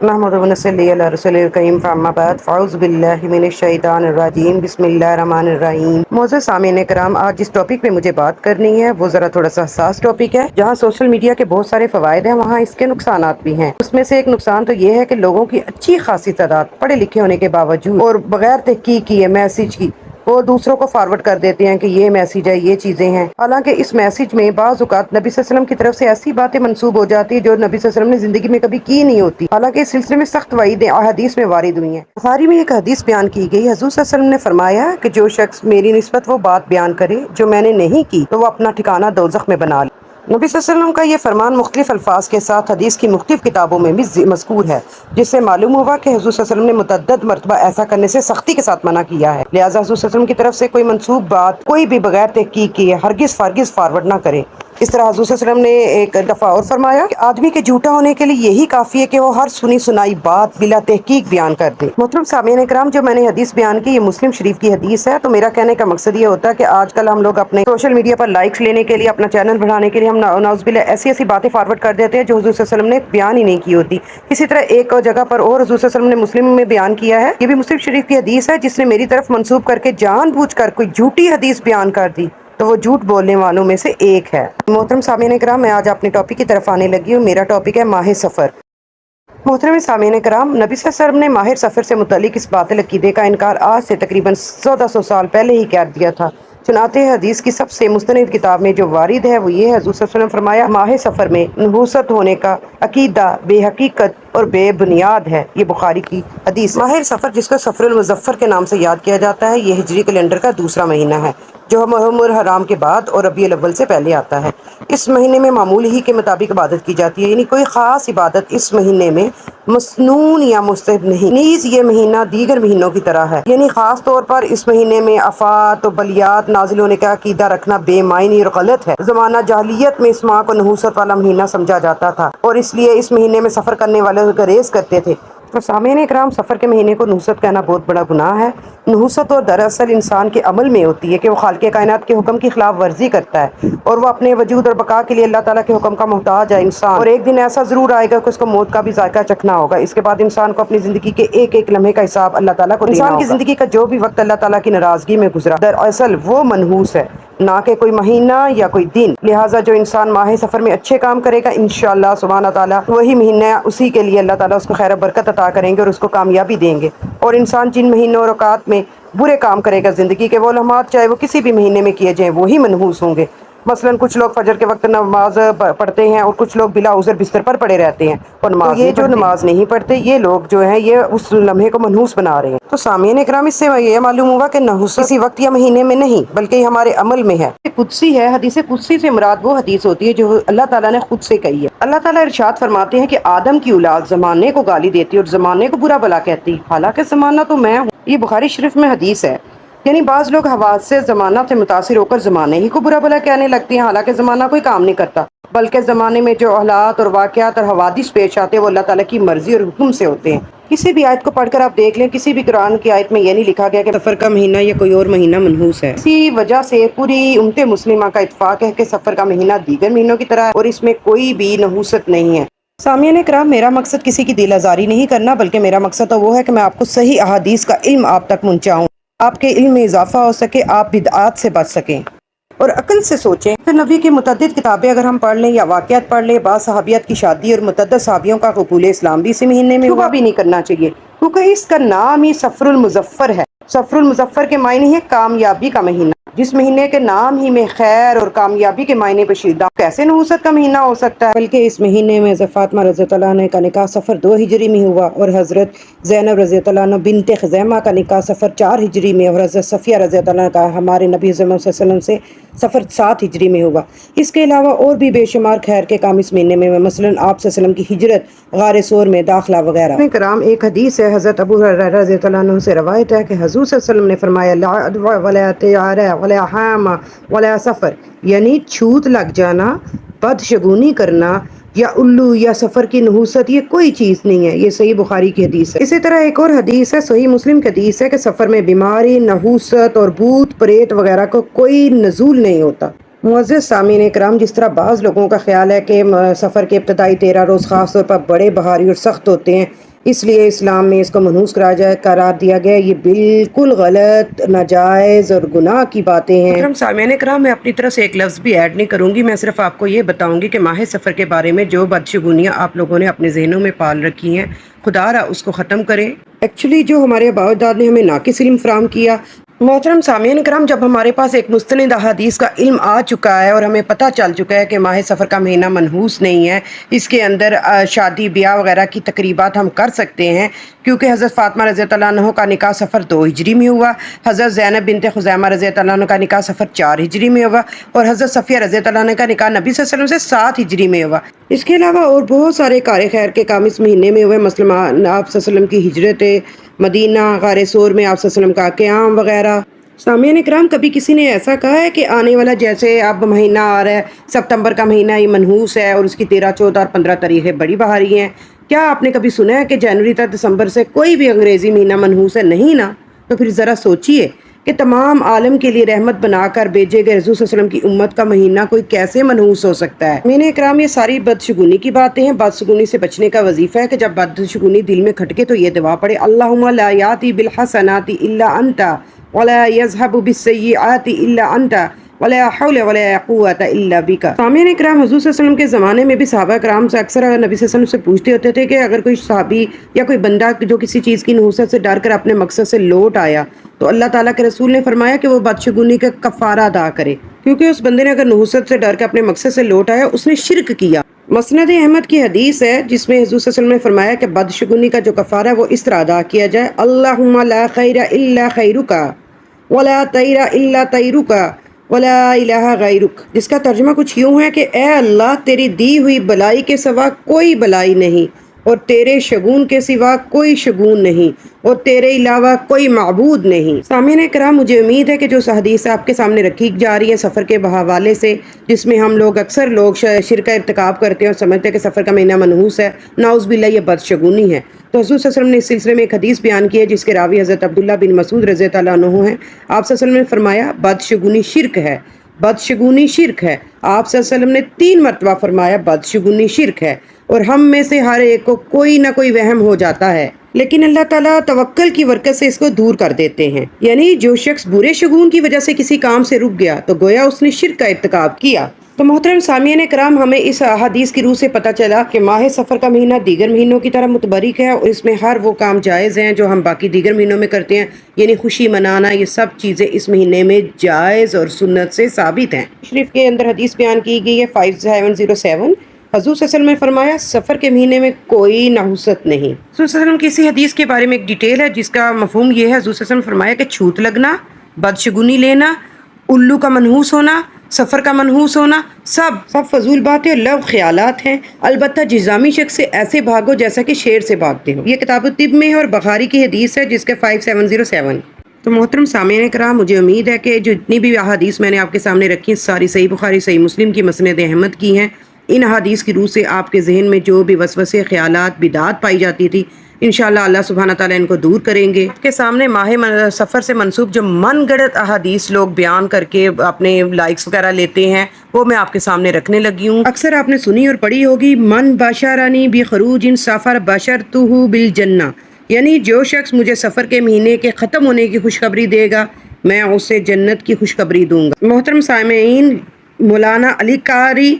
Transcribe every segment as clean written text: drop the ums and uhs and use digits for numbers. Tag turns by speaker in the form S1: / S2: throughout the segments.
S1: نحمد و نصلی علی رسول الکریم فاما بعد فاعوذ باللہ من الشیطان الرجیم بسم اللہ الرحمن الرحیم۔ معزز سامعین کرام، آج جس ٹاپک پہ مجھے بات کرنی ہے وہ ذرا تھوڑا سا حساس ٹاپک ہے۔ جہاں سوشل میڈیا کے بہت سارے فوائد ہیں وہاں اس کے نقصانات بھی ہیں۔ اس میں سے ایک نقصان تو یہ ہے کہ لوگوں کی اچھی خاصی تعداد پڑھے لکھے ہونے کے باوجود اور بغیر تحقیق کیے میسج کی وہ دوسروں کو فارورڈ کر دیتے ہیں کہ یہ میسج ہے، یہ چیزیں ہیں، حالانکہ اس میسج میں بعض اوقات نبی صلی اللہ علیہ وسلم کی طرف سے ایسی باتیں منسوب ہو جاتی ہیں جو نبی صلی اللہ علیہ وسلم نے زندگی میں کبھی کی نہیں ہوتی، حالانکہ اس سلسلے میں سخت وعیدیں احادیث میں وارد ہوئی ہیں۔ بخاری میں ایک حدیث بیان کی گئی، حضور صلی اللہ علیہ وسلم نے فرمایا کہ جو شخص میری نسبت وہ بات بیان کرے جو میں نے نہیں کی تو وہ اپنا ٹھکانہ دوزخ میں بنا لے۔ نبی صلی اللہ علیہ وسلم کا یہ فرمان مختلف الفاظ کے ساتھ حدیث کی مختلف کتابوں میں بھی مذکور ہے، جس سے معلوم ہوا کہ حضور صلی اللہ علیہ وسلم نے متعدد مرتبہ ایسا کرنے سے سختی کے ساتھ منع کیا ہے، لہٰذا حضور صلی اللہ علیہ وسلم کی طرف سے کوئی منسوب بات کوئی بھی بغیر تحقیق کیے ہرگز فارورڈ نہ کرے۔ اس طرح حضور صلی اللہ علیہ وسلم نے ایک دفعہ اور فرمایا کہ آدمی کے جھوٹا ہونے کے لیے یہی کافی ہے کہ وہ ہر سنی سنائی بات بلا تحقیق بیان کر دے۔ محترم سامعین اکرام، جو میں نے حدیث بیان کی یہ مسلم شریف کی حدیث ہے، تو میرا کہنے کا مقصد یہ ہوتا ہے کہ آج کل ہم لوگ اپنے سوشل میڈیا پر لائکس لینے کے لیے، اپنا چینل بڑھانے کے لیے ہم نعوذ باللہ ایسی باتیں فارورڈ کر دیتے ہیں جو حضور صلی اللہ علیہ وسلم نے بیان ہی نہیں کی ہوتی۔ اسی طرح ایک جگہ پر اور حضور صلی اللہ علیہ وسلم نے مسلم میں بیان کیا ہے، یہ بھی مسلم شریف کی حدیث ہے، جس نے میری طرف منسوب کر کے جان بوجھ کر کوئی جھوٹی حدیث بیان کر دی تو وہ جھوٹ بولنے والوں میں سے ایک ہے۔ محترم سامعین اکرام، میں آج اپنے ٹاپک کی طرف آنے لگی ہوں۔ میرا ٹاپک ہے ماہ سفر۔ محترم سامعین کرام، نبی صلی اللہ علیہ وسلم نے ماہ سفر سے متعلق اس باطل عقیدے کا انکار آج سے تقریباً 1400 سال پہلے ہی کر دیا تھا، چنانچہ حدیث کی سب سے مستند کتاب میں جو وارد ہے وہ یہ ہے، حضور صلی اللہ علیہ وسلم فرمایا ماہ سفر میں نحوست ہونے کا عقیدہ بے حقیقت اور بے بنیاد ہے۔ یہ بخاری کی حدیث ہے۔ ماہ سفر، جس کو صفر المظفر کے نام سے یاد کیا جاتا ہے، یہ ہجری کیلنڈر کا دوسرا مہینہ ہے جو محرم الحرام کے بعد اور ربیع الاول سے پہلے آتا ہے۔ اس مہینے میں معمول ہی کے مطابق عبادت کی جاتی ہے، یعنی کوئی خاص عبادت اس مہینے میں مسنون یا مستحب نہیں، نیز یہ مہینہ دیگر مہینوں کی طرح ہے، یعنی خاص طور پر اس مہینے میں آفات و بلیات نازل ہونے کا عقیدہ رکھنا بے معنی اور غلط ہے۔ زمانہ جاہلیت میں اس ماہ کو نحوست والا مہینہ سمجھا جاتا تھا اور اس لیے اس مہینے میں سفر کرنے والے گریز کرتے تھے۔ تو سامعین اکرام، سفر کے مہینے کو نحوست کہنا بہت بڑا گناہ ہے۔ نحوست اور دراصل انسان کے عمل میں ہوتی ہے کہ وہ خالق کائنات کے حکم کی خلاف ورزی کرتا ہے اور وہ اپنے وجود اور بقا کے لیے اللہ تعالیٰ کے حکم کا محتاج ہے انسان، اور ایک دن ایسا ضرور آئے گا کہ اس کو موت کا بھی ذائقہ چکھنا ہوگا۔ اس کے بعد انسان کو اپنی زندگی کے ایک ایک لمحے کا حساب اللہ تعالیٰ کو دینا ہوگا۔ انسان کی زندگی کا جو بھی وقت اللہ تعالیٰ کی ناراضگی میں گزرا دراصل وہ منحوس ہے، نہ کہ کوئی مہینہ یا کوئی دن، لہٰذا جو انسان ماہ سفر میں اچھے کام کرے گا انشاءاللہ سبحانہ تعالیٰ وہی مہینہ اسی کے لیے اللہ تعالیٰ اس کو خیر و برکت عطا کریں گے اور اس کو کامیابی دیں گے۔ اور انسان جن مہینوں اور اوقات میں برے کام کرے گا زندگی کے وہ لمحات چاہے وہ کسی بھی مہینے میں کیے جائیں وہی منحوس ہوں گے۔ مثلاً کچھ لوگ فجر کے وقت نماز پڑھتے ہیں اور کچھ لوگ بلا عذر بستر پر پڑے رہتے ہیں اور نماز یہ جو نماز نہیں پڑھتے یہ لوگ جو ہیں یہ اس لمحے کو منحوس بنا رہے ہیں۔ تو سامعین اکرام، اس سے یہ معلوم ہوا کہ نحوست کسی وقت یا مہینے میں نہیں بلکہ یہ ہمارے عمل میں ہے۔ قدسی ہے، حدیث قدسی سے مراد وہ حدیث ہوتی ہے جو اللہ تعالیٰ نے خود سے کہی ہے۔ اللہ تعالیٰ ارشاد فرماتے ہیں کہ آدم کی اولاد زمانے کو گالی دیتی اور زمانے کو برا بھلا کہتی، حالانکہ زمانہ تو میں ہوں۔ یہ بخاری شریف میں حدیث ہے۔ یعنی بعض لوگ حوادث سے زمانہ سے متاثر ہو کر زمانے ہی کو برا بھلا کہنے لگتے ہیں، حالانکہ زمانہ کوئی کام نہیں کرتا، بلکہ زمانے میں جو حالات اور واقعات اور حوادث پیش آتے ہیں وہ اللہ تعالیٰ کی مرضی اور حکم سے ہوتے ہیں۔ کسی بھی آیت کو پڑھ کر آپ دیکھ لیں، کسی بھی قرآن کی آیت میں یہ نہیں لکھا گیا کہ سفر کا مہینہ یا کوئی اور مہینہ منحوس ہے۔ اسی وجہ سے پوری امت مسلمہ کا اتفاق ہے کہ سفر کا مہینہ دیگر مہینوں کی طرح ہے اور اس میں کوئی بھی نحوست نہیں ہے۔ سامعین کرام، میرا مقصد کسی کی دل آزاری نہیں کرنا، بلکہ میرا مقصد تو وہ ہے کہ میں آپ کو صحیح احادیث کا علم آپ تک پہنچاؤں، آپ کے علم میں اضافہ ہو سکے، آپ بدعات سے بچ سکیں اور عقل سے سوچیں۔ پھر نبی کی متعدد کتابیں اگر ہم پڑھ لیں یا واقعات پڑھ لیں، بعض صحابیات کی شادی اور متعدد صحابیوں کا قبول اسلام بھی اسی مہینے میں ہوا بھی نہیں کرنا چاہیے، کیونکہ اس کا نام ہی صفر المظفر ہے۔ صفر المظفر کے معنی ہے کامیابی کا مہینہ، جس مہینے کے نام ہی میں خیر اور کامیابی کے معنی پوشیدہ، کیسے نحوست کا مہینہ ہو سکتا ہے؟ بلکہ اس مہینے میں حضرت فاطمہ رضی اللہ عنہ کا نکاح صفر 2 ہجری میں ہوا اور حضرت زینب رضی اللہ عنہ بنت خزیمہ کا نکاح صفر 4 ہجری میں اور حضرت صفیہ رضی اللہ عنہ کا ہمارے نبی صلی اللہ علیہ وسلم سے صفر 7 ہجری میں ہوا۔ اس کے علاوہ اور بھی بے شمار خیر کے کام اس مہینے میں، مثلاً آپ صلی اللہ علیہ وسلم کی ہجرت، غار ثور میں داخلہ وغیرہ۔ کرام، ایک حدیث ہے، حضرت ابو ہریرہ رضی اللہ عنہ سے روایت ہے کہ حضور صلی اللہ علیہ وسلم نے فرمایا لا عدوى ولا طیارہ ولا حام ولا سفر، یعنی چھوت لگ جانا، بدشگونی کرنا یا الو یا سفر کی نحوست یہ کوئی چیز نہیں ہے۔ یہ صحیح بخاری کی حدیث ہے۔ اسی طرح ایک اور حدیث ہے، صحیح مسلم کی حدیث ہے کہ سفر میں بیماری، نحوست اور بھوت پریت وغیرہ کو کوئی نزول نہیں ہوتا۔ معزز سامعین اکرام، جس طرح بعض لوگوں کا خیال ہے کہ سفر کے ابتدائی 13 روز خاص طور پر بڑے بھاری اور سخت ہوتے ہیں، اس لیے اسلام میں اس کو منحوس قرار دیا گیا. یہ بالکل غلط، ناجائز اور گناہ کی باتیں ہیں. محترم سامعین کرام، میں اپنی طرف سے ایک لفظ بھی ایڈ نہیں کروں گی. میں صرف آپ کو یہ بتاؤں گی کہ ماہ سفر کے بارے میں جو بدشگونیاں آپ لوگوں نے اپنے ذہنوں میں پال رکھی ہیں، خدا را اس کو ختم کریں. ایکچولی جو ہمارے آباء و اجداد نے ہمیں ناقص علم فراہم کیا. محترم سامعین کرام، جب ہمارے پاس ایک مستند احادیث کا علم آ چکا ہے اور ہمیں پتہ چل چکا ہے کہ ماہ سفر کا مہینہ منحوس نہیں ہے، اس کے اندر شادی بیاہ وغیرہ کی تقریبات ہم کر سکتے ہیں، کیونکہ حضرت فاطمہ رضی اللہ عنہ کا نکاح سفر 2 ہجری میں ہوا، حضرت زینب بنت خزیمہ رضی اللہ عنہ کا نکاح سفر 4 ہجری میں ہوا، اور حضرت صفیہ رضی اللہ عنہ کا نکاح نبی صلی اللہ علیہ وسلم سے 7 ہجری میں ہوا. اس کے علاوہ اور بہت سارے کار خیر کے کام اس مہینے میں ہوئے، مثلا آپ صلی اللہ علیہ وسلم کی ہجرت مدینہ، غار سور میں آپ صلی اللہ علیہ وسلم کا قیام وغیرہ. سامعین کرام، کبھی کسی نے ایسا کہا ہے کہ آنے والا جیسے اب مہینہ آ رہا ہے ستمبر کا مہینہ، یہ منحوس ہے اور اس کی 13، 14 اور 15 تاریخیں بڑی بہاری ہیں؟ کیا آپ نے کبھی سنا ہے کہ جنوری تا دسمبر سے کوئی بھی انگریزی مہینہ منحوس ہے؟ نہیں نا. تو پھر ذرا سوچئے کہ تمام عالم کے لیے رحمت بنا کر بھیجے گئے رسول صلی اللہ علیہ وسلم کی امت کا مہینہ کوئی کیسے منحوس ہو سکتا ہے؟ سامعین کرام، یہ ساری بدشگونی کی باتیں ہیں. بدشگونی سے بچنے کا وظیفہ ہے کہ جب بدشگونی دل میں کھٹکے تو یہ دعا پڑھے: اللہم لا یاتی بالحسنات الا انت ولا یذهب بالسیئات الا انت ولا حول ولا قوت الا بک. سامعین کرام، حضور صلی اللہ علیہ وسلم کے زمانے میں بھی صحابہ کرام سے اکثر نبی صلی اللہ علیہ وسلم سے پوچھتے ہوتے تھے کہ اگر کوئی صحابی یا کوئی بندہ جو کسی چیز کی نحوست سے ڈر کر اپنے مقصد سے لوٹ آیا تو اللہ تعالیٰ کے رسول نے فرمایا کہ وہ بدشگونی کا کفارہ ادا کرے، کیونکہ اس بندے نے اگر نحوست سے ڈر کے اپنے مقصد سے لوٹ آیا اس نے شرک کیا. مسند احمد کی حدیث ہے جس میں حضور صلی اللہ علیہ وسلم نے فرمایا کہ بدشگونی کا جو کفارہ ہے وہ اس طرح ادا کیا جائے: اللہم لا خیر الا خیرک ولا طیر الا طیرک ولا الہ غیرک، جس کا ترجمہ کچھ یوں ہے کہ اے اللہ، تیری دی ہوئی بلائی کے سوا کوئی بلائی نہیں، اور تیرے شگون کے سوا کوئی شگون نہیں، اور تیرے علاوہ کوئی معبود نہیں. سامعین کرام، مجھے امید ہے کہ جو حدیث آپ کے سامنے رکھی جا رہی ہے سفر کے حوالے سے، جس میں ہم لوگ اکثر شرک کا ارتکاب کرتے ہیں اور سمجھتے ہیں کہ سفر کا مہینہ منحوس ہے، نعوذ باللہ یہ بدشگونی ہے. تو حضور صلی اللہ علیہ وسلم نے اس سلسلے میں ایک حدیث بیان کی ہے جس کے راوی حضرت عبداللہ بن مسعود رضی اللہ عنہ ہیں. آپ صلی اللہ علیہ وسلم نے فرمایا بدشگونی شرک ہے، بدشگونی شرک ہے. آپ صلی اللہ علیہ وسلم نے 3 مرتبہ فرمایا بدشگونی شرک ہے. اور ہم میں سے ہر ایک کو کوئی نہ کوئی وہم ہو جاتا ہے، لیکن اللہ تعالیٰ توکل کی برکت سے اس کو دور کر دیتے ہیں. یعنی جو شخص برے شگون کی وجہ سے کسی کام سے رک گیا تو گویا اس نے شرک کا ارتکاب کیا. تو محترم سامعین کرام، ہمیں اس حدیث کی روح سے پتہ چلا کہ ماہ سفر کا مہینہ دیگر مہینوں کی طرح متبرک ہے اور اس میں ہر وہ کام جائز ہیں جو ہم باقی دیگر مہینوں میں کرتے ہیں. یعنی خوشی منانا، یہ سب چیزیں اس مہینے میں جائز اور سنت سے ثابت ہیں. شریف کے اندر حدیث بیان کی گئی ہے 5707. حضور صلی اللہ علیہ وسلم نے فرمایا سفر کے مہینے میں کوئی نحوست نہیں. حضور صلی اللہ علیہ وسلم کی اسی حدیث کے بارے میں ایک ڈیٹیل ہے جس کا مفہوم یہ ہے: حضور صلی اللہ علیہ وسلم نے فرمایا کہ چھوت لگنا، بدشگونی لینا، الو کا منحوس ہونا، سفر کا منحوس ہونا، سب فضول باتیں اور لغو خیالات ہیں. البتہ جزامی شخص سے ایسے بھاگو جیسا کہ شیر سے بھاگتے ہو. یہ کتاب الطب میں ہے اور بخاری کی حدیث ہے جس کے 5707. تو محترم سامعین کرام، مجھے امید ہے کہ جتنی بھی احادیث میں نے آپ کے سامنے رکھی ہیں ساری صحیح بخاری، صحیح مسلم کی، مسند احمد کی ہیں. ان احادیث کی روح سے آپ کے ذہن میں جو بھی وسوسے، خیالات، بدعات پائی جاتی تھی، انشاءاللہ اللہ سبحانہ تعالیٰ ان کو دور کریں گے. آپ کے سامنے ماہ سفر سے منسوب جو من گڑت احادیث لوگ بیان کر کے اپنے لائکس وغیرہ لیتے ہیں وہ میں آپ کے سامنے رکھنے لگی ہوں. اکثر آپ نے سنی اور پڑھی ہوگی: من باشرنی بخروج سفر بشرتہ بالجنہ، یعنی جو شخص مجھے سفر کے مہینے کے ختم ہونے کی خوشخبری دے گا میں اسے جنت کی خوشخبری دوں گا. محترم سامعین، مولانا علی قاری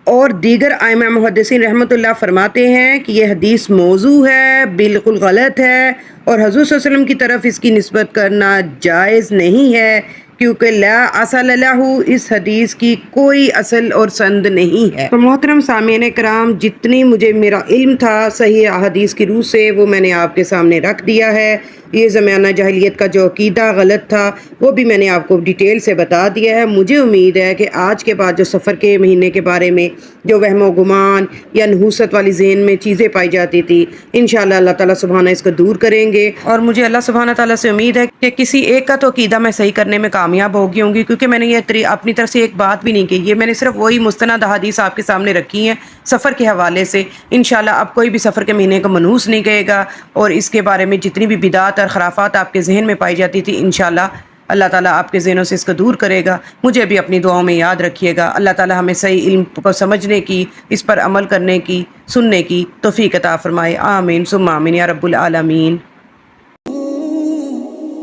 S1: اور دیگر ائمہ محدثین رحمۃ اللہ فرماتے ہیں کہ یہ حدیث موضوع ہے، بالکل غلط ہے، اور حضور صلی اللہ علیہ وسلم کی طرف اس کی نسبت کرنا جائز نہیں ہے، کیونکہ لا اصل لہ، اس حدیث کی کوئی اصل اور سند نہیں ہے. تو محترم سامعین کرام، جتنی مجھے میرا علم تھا صحیح احادیث کی روح سے وہ میں نے آپ کے سامنے رکھ دیا ہے. یہ زمانہ جاہلیت کا جو عقیدہ غلط تھا وہ بھی میں نے آپ کو ڈیٹیل سے بتا دیا ہے. مجھے امید ہے کہ آج کے بعد جو سفر کے مہینے کے بارے میں جو وہم و گمان یا نحوست والی ذہن میں چیزیں پائی جاتی تھی، انشاءاللہ اللہ تعالیٰ سبحانہ اس کو دور کریں گے. اور مجھے اللہ سبحانہ تعالیٰ سے امید ہے کہ کسی ایک کا تو عقیدہ میں صحیح کرنے میں کامیاب ہوگی ہوں گی، کیونکہ میں نے یہ اپنی طرف سے ایک بات بھی نہیں کی. یہ میں نے صرف وہی مستند احادیث آپ کے سامنے رکھی ہیں سفر کے حوالے سے. انشاءاللہ اب کوئی بھی سفر کے مہینے کو منحوس نہیں کہے گا، اور اس کے بارے میں جتنی بھی بدعات اور خرافات آپ کے ذہن میں پائی جاتی تھی انشاءاللہ اللہ تعالیٰ آپ کے ذہنوں سے اس کو دور کرے گا. مجھے بھی اپنی دعاؤں میں یاد رکھیے گا. اللہ تعالیٰ ہمیں صحیح علم کو سمجھنے کی، اس پر عمل کرنے کی، سننے کی توفیق عطا فرمائے. آمین ثم آمین یا رب العالمین.